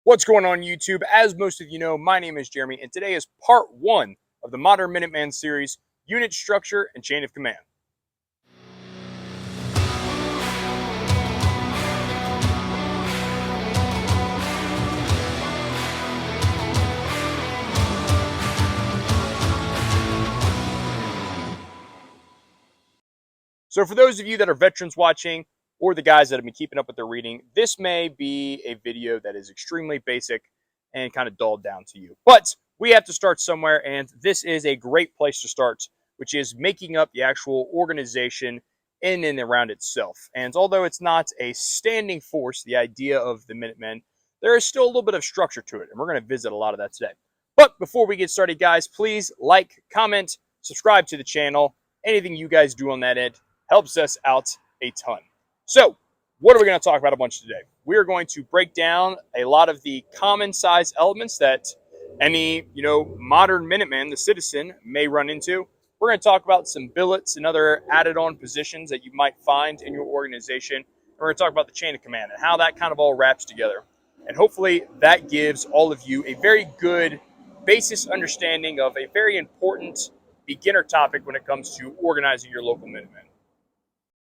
What's going on YouTube? As most of you know, my name is Jeremy, and today is part one of the Modern Minuteman series, Unit Structure and Chain of Command. So for those of you that are veterans watching, or the guys that have been keeping up with their reading, this may be a video that is extremely basic and kind of dulled down to you. But we have to start somewhere, and this is a great place to start, which is making up the actual organization in and around itself. And although it's not a standing force, the idea of the Minutemen, there is still a little bit of structure to it, and we're going to visit a lot of that today. But before we get started, guys, please like, comment, subscribe to the channel. Anything you guys do on that end helps us out a ton. So, what are we going to talk about a bunch today? We are going to break down a lot of the common size elements that any, modern Minuteman, the citizen, may run into. We're going to talk about some billets and other added on positions that you might find in your organization. And we're going to talk about the chain of command and how that kind of all wraps together. And hopefully that gives all of you a very good basis understanding of a very important beginner topic when it comes to organizing your local Minutemen.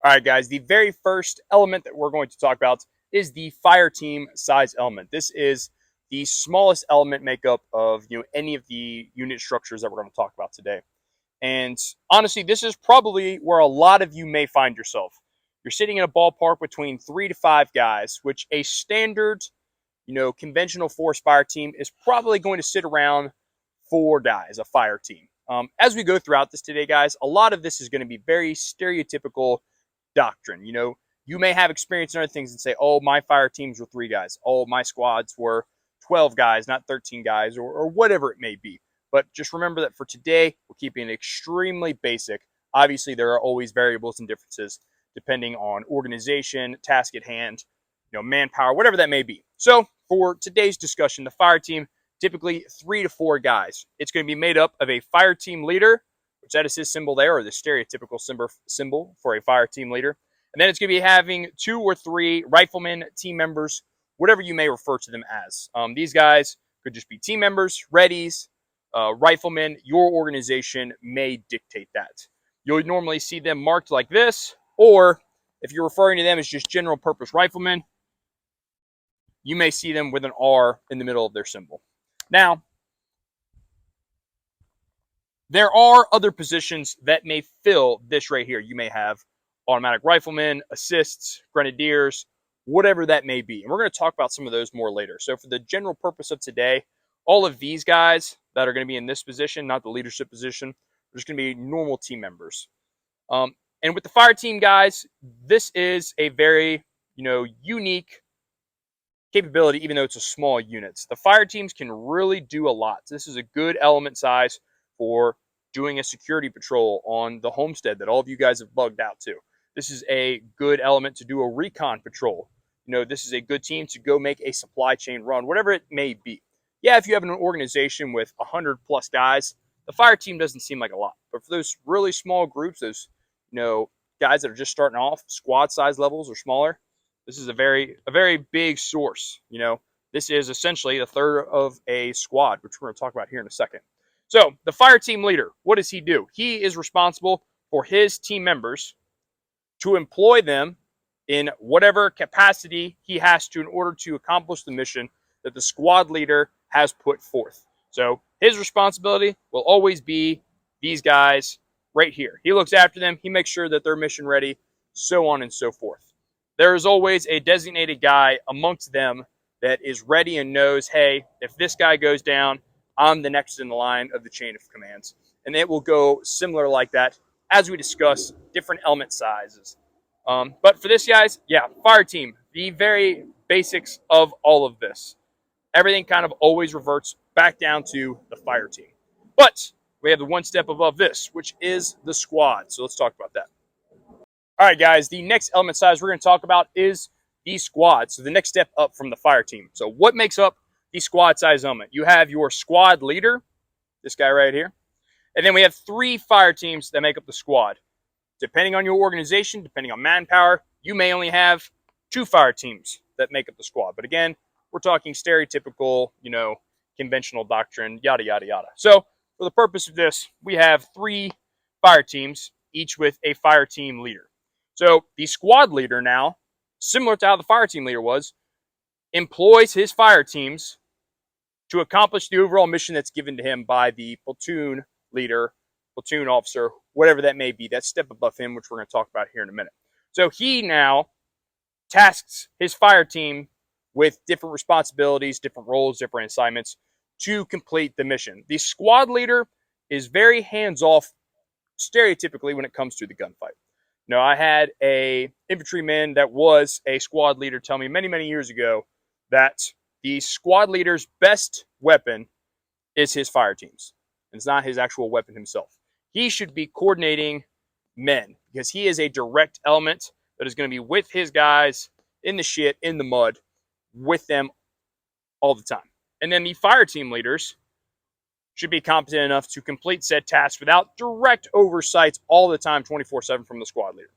All right, guys, the very first element that we're going to talk about is the fire team size element. This is the smallest element makeup of any of the unit structures that we're going to talk about today. And honestly, this is probably where a lot of you may find yourself. You're sitting in a ballpark between 3 to 5 guys, which a standard, conventional force fire team is probably going to sit around 4 guys, a fire team. As we go throughout this today, guys, a lot of this is going to be very stereotypical doctrine. You may have experience in other things and say, oh, my fire teams were 3 guys. Oh, my squads were 12 guys, not 13 guys, or whatever it may be. But just remember that for today, we're keeping it extremely basic. Obviously, there are always variables and differences depending on organization, task at hand, manpower, whatever that may be. So for today's discussion, the fire team, typically 3 to 4 guys. It's going to be made up of a fire team leader, which that is his symbol there, or the stereotypical symbol for a fire team leader. And then it's going to be having 2 or 3 riflemen, team members, whatever you may refer to them as. These guys could just be team members, readies, riflemen. Your organization may dictate that. You'll normally see them marked like this, or if you're referring to them as just general purpose riflemen, you may see them with an R in the middle of their symbol. Now, there are other positions that may fill this right here. You may have automatic riflemen, assists, grenadiers, whatever that may be. And we're going to talk about some of those more later. So for the general purpose of today, all of these guys that are going to be in this position, not the leadership position, are just going to be normal team members. And with the fire team guys, this is a very, unique capability, even though it's a small unit. The fire teams can really do a lot. This is a good element size for doing a security patrol on the homestead that all of you guys have bugged out to. This is a good element to do a recon patrol. This is a good team to go make a supply chain run, whatever it may be. Yeah, if you have an organization with 100 plus guys, the fire team doesn't seem like a lot. But for those really small groups, those, guys that are just starting off, squad size levels or smaller, this is a very big source. This is essentially a third of a squad, which we're going to talk about here in a second. So the fire team leader, what does he do? He is responsible for his team members to employ them in whatever capacity he has to in order to accomplish the mission that the squad leader has put forth. So his responsibility will always be these guys right here. He looks after them. He makes sure that they're mission ready, so on and so forth. There is always a designated guy amongst them that is ready and knows, hey, if this guy goes down, I'm the next in the line of the chain of commands. And it will go similar like that as we discuss different element sizes. But for this, guys, fire team, the very basics of all of this. Everything kind of always reverts back down to the fire team. But we have the one step above this, which is the squad. So let's talk about that. All right, guys, the next element size we're going to talk about is the squad. So the next step up from the fire team. So what makes up the squad size element? You have your squad leader, this guy right here. And then we have 3 fire teams that make up the squad. Depending on your organization, depending on manpower, you may only have 2 fire teams that make up the squad. But again, we're talking stereotypical, conventional doctrine, yada, yada, yada. So for the purpose of this, we have 3 fire teams, each with a fire team leader. So the squad leader now, similar to how the fire team leader was, employs his fire teams to accomplish the overall mission that's given to him by the platoon leader, platoon officer, whatever that may be. That's step above him, which we're going to talk about here in a minute. So he now tasks his fire team with different responsibilities, different roles, different assignments to complete the mission. The squad leader is very hands-off, stereotypically, when it comes to the gunfight. I had a infantryman that was a squad leader tell me many, many years ago that the squad leader's best weapon is his fire teams. It's not his actual weapon himself. He should be coordinating men because he is a direct element that is going to be with his guys in the shit, in the mud, with them all the time. And then the fire team leaders should be competent enough to complete said tasks without direct oversight all the time, 24/7 from the squad leader.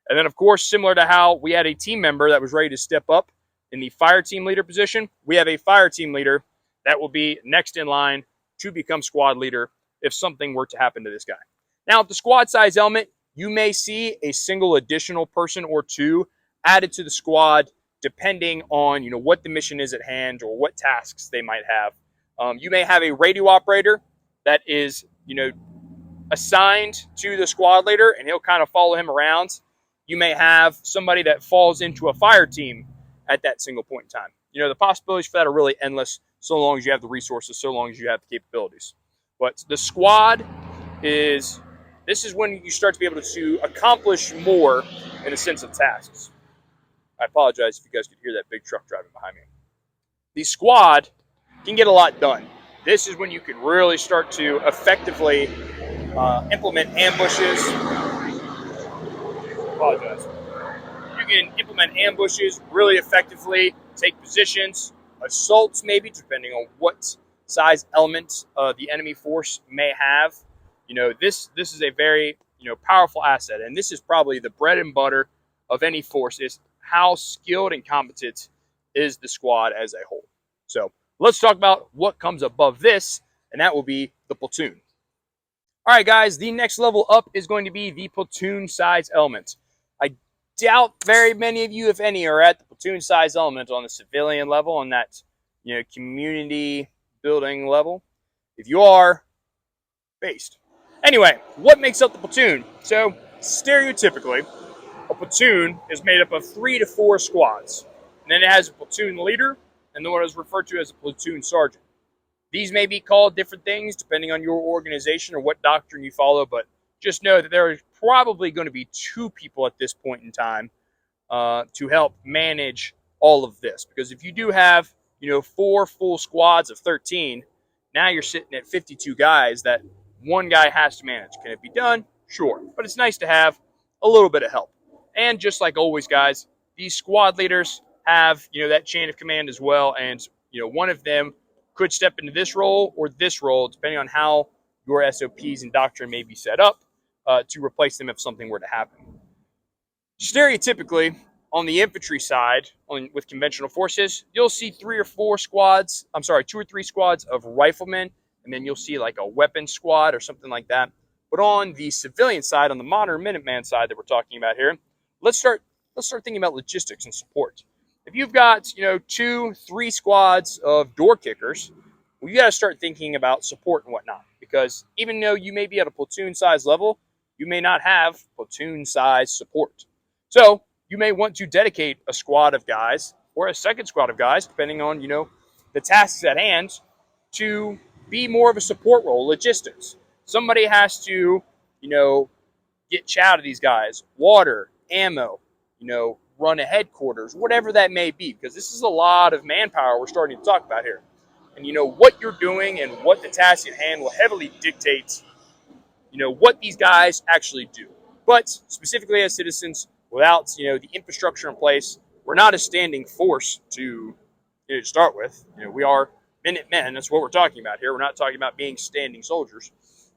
And then, of course, similar to how we had a team member that was ready to step up in the fire team leader position, we have a fire team leader that will be next in line to become squad leader if something were to happen to this guy. Now, at the squad size element, you may see a single additional person or 2 added to the squad depending on what the mission is at hand or what tasks they might have. You may have a radio operator that is assigned to the squad leader, and he'll kind of follow him around. You may have somebody that falls into a fire team at that single point in time. The possibilities for that are really endless, so long as you have the resources, so long as you have the capabilities. But the squad this is when you start to be able to accomplish more in a sense of tasks. I apologize if you guys could hear that big truck driving behind me. The squad can get a lot done. This is when you can really start to effectively implement ambushes. Apologize. You can implement ambushes really effectively, take positions, assaults maybe, depending on what size element the enemy force may have. This is a very powerful asset, and this is probably the bread and butter of any force, is how skilled and competent is the squad as a whole. So let's talk about what comes above this, and that will be the platoon. All right, guys, the next level up is going to be the platoon size element. I doubt very many of you, if any, are at the platoon size element on the civilian level, on that community building level. If you are, based. Anyway, what makes up the platoon? So stereotypically, a platoon is made up of 3 to 4 squads. And then it has a platoon leader and then what is referred to as a platoon sergeant. These may be called different things depending on your organization or what doctrine you follow, but just know that there are probably going to be 2 people at this point in time to help manage all of this. Because if you do have 4 full squads of 13, now you're sitting at 52 guys that one guy has to manage. Can it be done? Sure. But it's nice to have a little bit of help. And just like always, guys, these squad leaders have, that chain of command as well. And, one of them could step into this role or this role, depending on how your SOPs and doctrine may be set up to replace them if something were to happen. Stereotypically, on the infantry side, with conventional forces, you'll see 2 or 3 squads of riflemen, and then you'll see like a weapon squad or something like that. But on the civilian side, on the modern Minuteman side that we're talking about here, let's start thinking about logistics and support. If you've got 2, 3 squads of door kickers, well, you got to start thinking about support and whatnot. Because even though you may be at a platoon size level, you may not have platoon size support. So you may want to dedicate a squad of guys or a second squad of guys, depending on the tasks at hand, to be more of a support role, logistics. Somebody has to, get chow to these guys, water, ammo, run a headquarters, whatever that may be, because this is a lot of manpower we're starting to talk about here. And what you're doing and what the task at hand will heavily dictate, what these guys actually do. But specifically as citizens, without, the infrastructure in place, we're not a standing force to start with. We are Minutemen. That's what we're talking about here. We're not talking about being standing soldiers.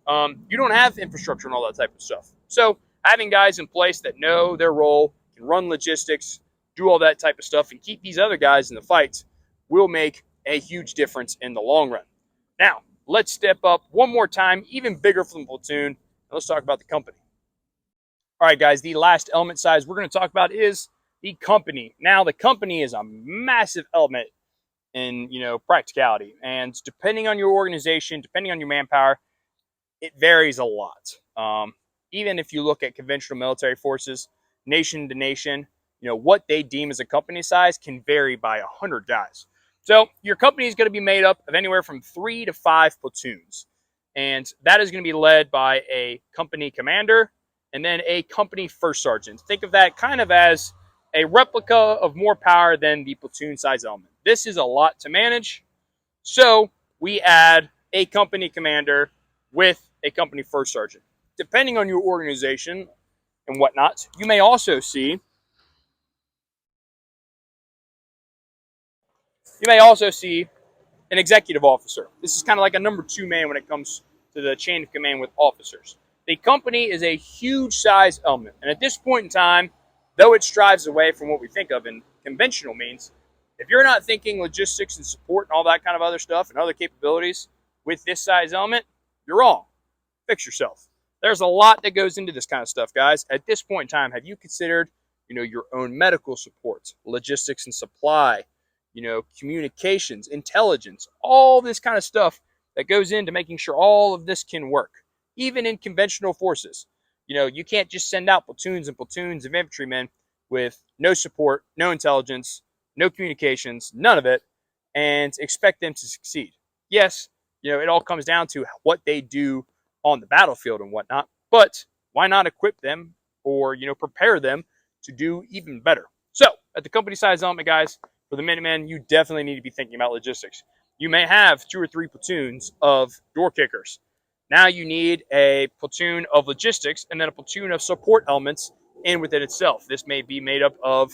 You don't have infrastructure and all that type of stuff. So having guys in place that know their role, can run logistics, do all that type of stuff, and keep these other guys in the fight will make a huge difference in the long run. Now, let's step up one more time, even bigger from the platoon, and let's talk about the company. All right, guys, the last element size we're going to talk about is the company. Now, the company is a massive element in, practicality, and depending on your organization, depending on your manpower, it varies a lot. Even if you look at conventional military forces, nation to nation, what they deem as a company size can vary by 100 guys. So your company is going to be made up of anywhere from 3 to 5 platoons. And that is going to be led by a company commander and then a company first sergeant. Think of that kind of as a replica of more power than the platoon size element. This is a lot to manage. So we add a company commander with a company first sergeant. Depending on your organization and whatnot, you may also see an executive officer. This is kind of like a number 2 man when it comes to the chain of command with officers. The company is a huge size element, and at this point in time, though it strives away from what we think of in conventional means, if you're not thinking logistics and support and all that kind of other stuff and other capabilities with this size element, you're wrong. Fix yourself. There's a lot that goes into this kind of stuff, guys. At this point in time, have you considered, your own medical support, logistics and supply, communications, intelligence, all this kind of stuff that goes into making sure all of this can work, even in conventional forces. You can't just send out platoons and platoons of infantrymen with no support, no intelligence, no communications, none of it, and expect them to succeed. Yes, it all comes down to what they do on the battlefield and whatnot, but why not equip them or, prepare them to do even better? So at the company size element, guys, for the Minutemen, you definitely need to be thinking about logistics. You may have 2 or 3 platoons of door kickers. Now you need a platoon of logistics and then a platoon of support elements in within itself. This may be made up of,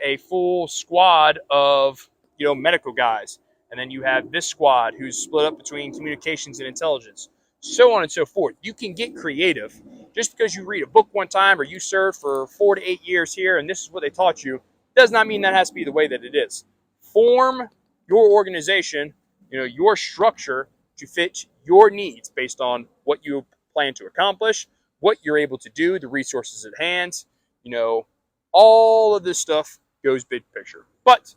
a full squad of, medical guys. And then you have this squad who's split up between communications and intelligence, so on and so forth. You can get creative. Just because you read a book one time or you serve for 4 to 8 years here and this is what they taught you, does not mean that has to be the way that it is. Form your organization, your structure to fit your needs based on what you plan to accomplish, what you're able to do, the resources at hand, all of this stuff goes big picture. But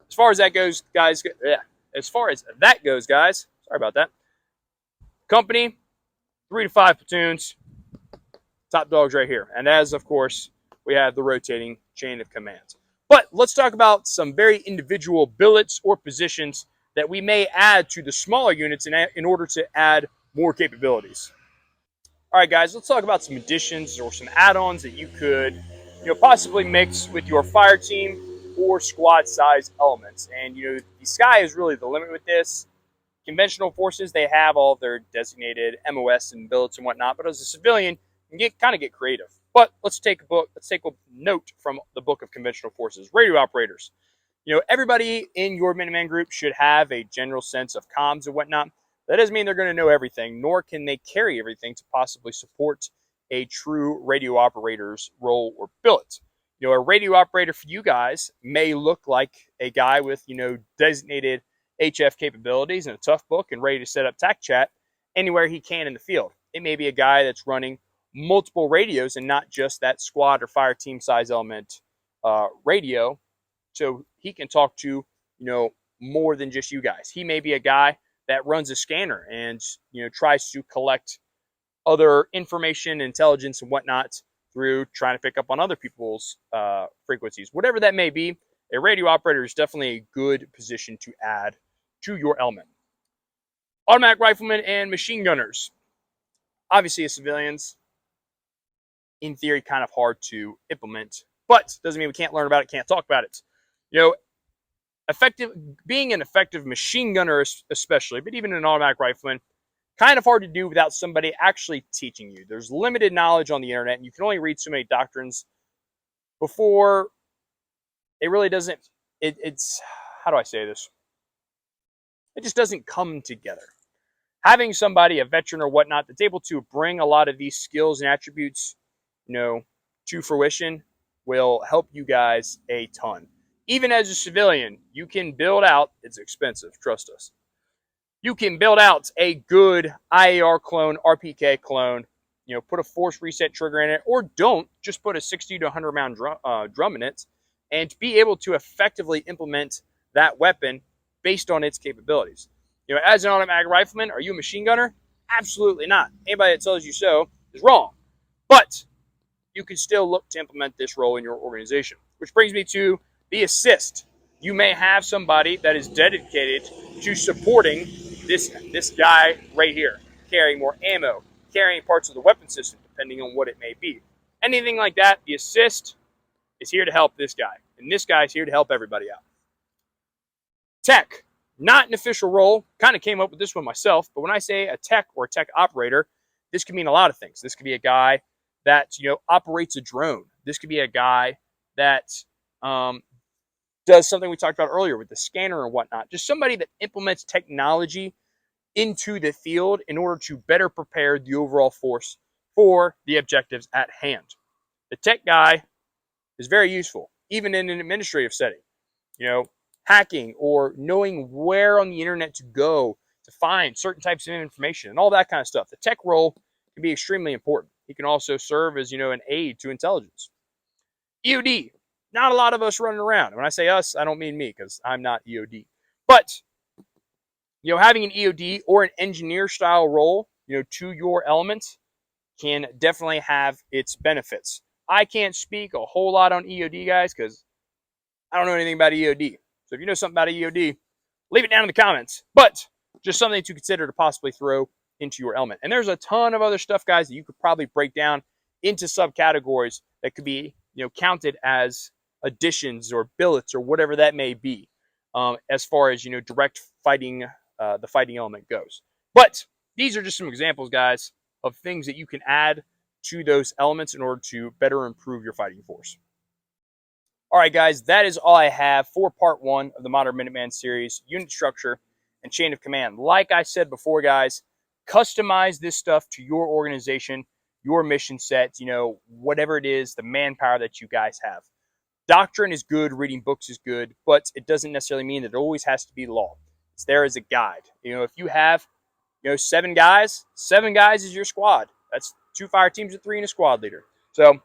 as far as that goes, guys, sorry about that. Company, 3 to 5 platoons, top dogs right here. And as, of course, we have the rotating chain of command. But let's talk about some very individual billets or positions that we may add to the smaller units in order to add more capabilities. All right, guys, let's talk about some additions or some add-ons that you could, possibly mix with your fire team or squad size elements. And, the sky is really the limit with this. Conventional forces, they have all their designated MOS and billets and whatnot, but as a civilian, you can kind of get creative. But let's take a note from the book of conventional forces. Radio operators. Everybody in your Minuteman group should have a general sense of comms and whatnot. That doesn't mean they're going to know everything, nor can they carry everything to possibly support a true radio operator's role or billet. A radio operator for you guys may look like a guy with, designated HF capabilities and a tough book and ready to set up TAC chat anywhere he can in the field. It may be a guy that's running multiple radios and not just that squad or fire team size element radio, so he can talk to more than just you guys. He may be a guy that runs a scanner and tries to collect other information, intelligence, and whatnot through trying to pick up on other people's frequencies. Whatever that may be, a radio operator is definitely a good position to add to your element. Automatic riflemen and machine gunners. Obviously, as civilians, in theory, kind of hard to implement, but doesn't mean we can't learn about it, can't talk about it. Being an effective machine gunner, especially, but even an automatic rifleman, kind of hard to do without somebody actually teaching you. There's limited knowledge on the internet, and you can only read so many doctrines before it really doesn't. It's how do I say this? It just doesn't come together. Having somebody, a veteran or whatnot, that's able to bring a lot of these skills and attributes, to fruition will help you guys a ton. Even as a civilian, you can build out, it's expensive, trust us. You can build out a good IAR clone, RPK clone, put a force reset trigger in it, or don't, just put a 60 to 100 round drum in it, and be able to effectively implement that weapon based on its capabilities. As an automatic rifleman, are you a machine gunner? Absolutely not. Anybody that tells you so is wrong. But you can still look to implement this role in your organization. Which brings me to the assist. You may have somebody that is dedicated to supporting this guy right here, carrying more ammo, carrying parts of the weapon system, depending on what it may be. Anything like that, the assist is here to help this guy. And this guy is here to help everybody out. Tech, not an official role. Kind of came up with this one myself, but when I say a tech or a tech operator, this could mean a lot of things. This could be a guy that operates a drone. This could be a guy that does something we talked about earlier with the scanner and whatnot. Just somebody that implements technology into the field in order to better prepare the overall force for the objectives at hand. The tech guy is very useful, even in an administrative setting. Hacking or knowing where on the internet to go to find certain types of information and all that kind of stuff. The tech role can be extremely important. He can also serve as, an aid to intelligence. EOD, not a lot of us running around. When I say us, I don't mean me because I'm not EOD. But, having an EOD or an engineer style role, to your element can definitely have its benefits. I can't speak a whole lot on EOD, guys, because I don't know anything about EOD. So if you know something about EOD, leave it down in the comments. But just something to consider to possibly throw into your element. And there's a ton of other stuff, guys, that you could probably break down into subcategories that could be, counted as additions or billets or whatever that may be, as far as, direct fighting, the fighting element goes. But these are just some examples, guys, of things that you can add to those elements in order to better improve your fighting force. All right, guys, that is all I have for part 1 of the Modern Minuteman series, unit structure and chain of command. Like I said before, guys, customize this stuff to your organization, your mission set, whatever it is, the manpower that you guys have. Doctrine is good, reading books is good, but it doesn't necessarily mean that it always has to be law. It's there as a guide. If you have, 7 guys is your squad. That's 2 fire teams of 3 and a squad leader. So,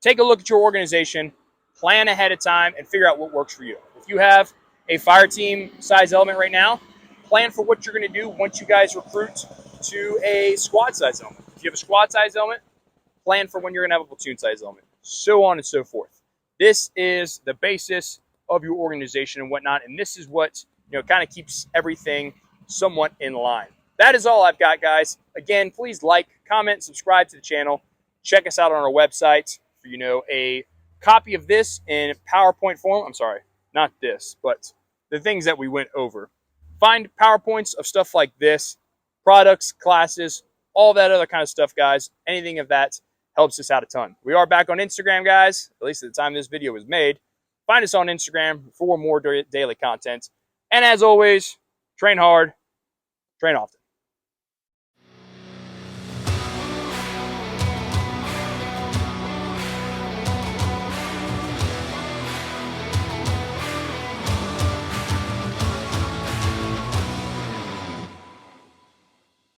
take a look at your organization, plan ahead of time, and figure out what works for you. If you have a fire team size element right now, plan for what you're going to do once you guys recruit to a squad size element. If you have a squad size element, plan for when you're going to have a platoon size element, so on and so forth. This is the basis of your organization and whatnot, and this is what kind of keeps everything somewhat in line. That is all I've got, guys. Again, please like, comment, subscribe to the channel. Check us out on our website for a copy of this in PowerPoint form. I'm sorry, not this, but the things that we went over. Find PowerPoints of stuff like this, products, classes, all that other kind of stuff, guys. Anything of that helps us out a ton. We are back on Instagram, guys, at least at the time this video was made. Find us on Instagram for more daily content. And as always, train hard, train often.